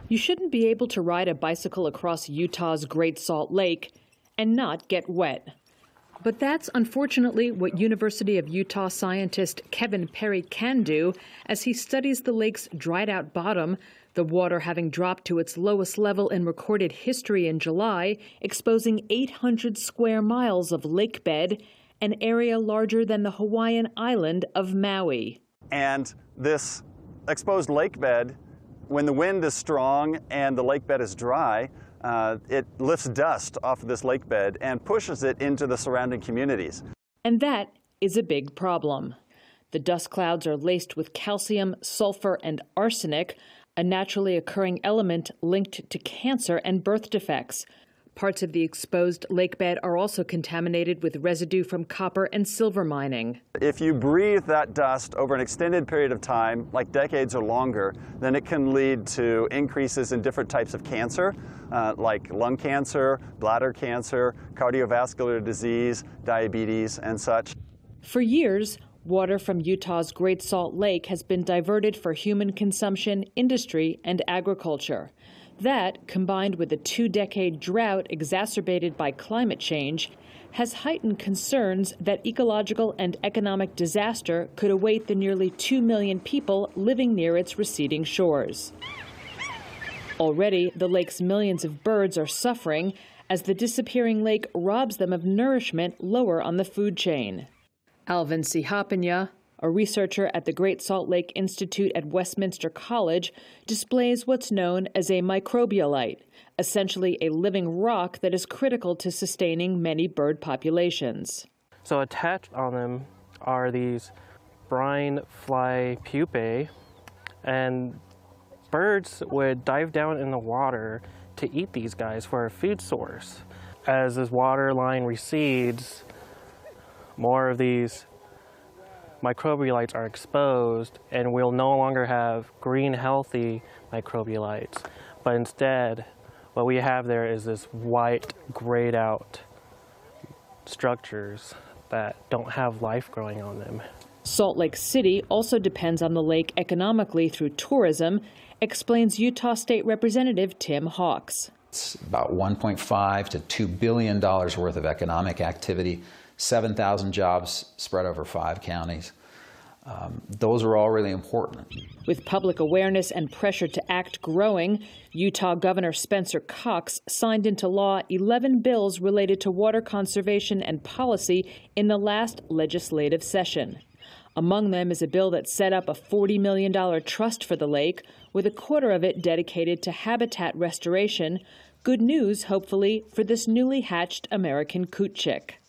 You shouldn't be able to ride a bicycle across Utah's Great Salt Lake and not get wet. But that's unfortunately what University of Utah scientist Kevin Perry can do as he studies the lake's dried-out bottom, the water having dropped to its lowest level in recorded history in July, exposing 800 square miles of lake bed, an area larger than the Hawaiian island of Maui. And this exposed lake bed, when the wind is strong and the lake bed is dry, it lifts dust off of this lake bed and pushes it into the surrounding communities. And that is a big problem. The dust clouds are laced with calcium, sulfur, and arsenic, a naturally occurring element linked to cancer and birth defects. Parts of the exposed lake bed are also contaminated with residue from copper and silver mining. If you breathe that dust over an extended period of time, like decades or longer, then it can lead to increases in different types of cancer, like lung cancer, bladder cancer, cardiovascular disease, diabetes, and such. For years, water from Utah's Great Salt Lake has been diverted for human consumption, industry, and agriculture. That, combined with a 2-decade drought exacerbated by climate change, has heightened concerns that ecological and economic disaster could await the nearly 2 million people living near its receding shores. Already, the lake's millions of birds are suffering as the disappearing lake robs them of nourishment lower on the food chain. Alvin Sihapanya, a researcher at the Great Salt Lake Institute at Westminster College, displays what's known as a microbialite, essentially a living rock that is critical to sustaining many bird populations. So attached on them are these brine fly pupae, and birds would dive down in the water to eat these guys for a food source. As this water line recedes, more of these microbialites are exposed, and we'll no longer have green, healthy microbialites. But instead, what we have there is this white, grayed out structures that don't have life growing on them. Salt Lake City also depends on the lake economically through tourism, explains Utah State Representative Tim Hawks. It's about $1.5 to $2 billion worth of economic activity, 7,000 jobs spread over 5 counties. Those are all really important. With public awareness and pressure to act growing, Utah Governor Spencer Cox signed into law 11 bills related to water conservation and policy in the last legislative session. Among them is a bill that set up a $40 million trust for the lake, with a quarter of it dedicated to habitat restoration. Good news, hopefully, for this newly hatched American coot chick.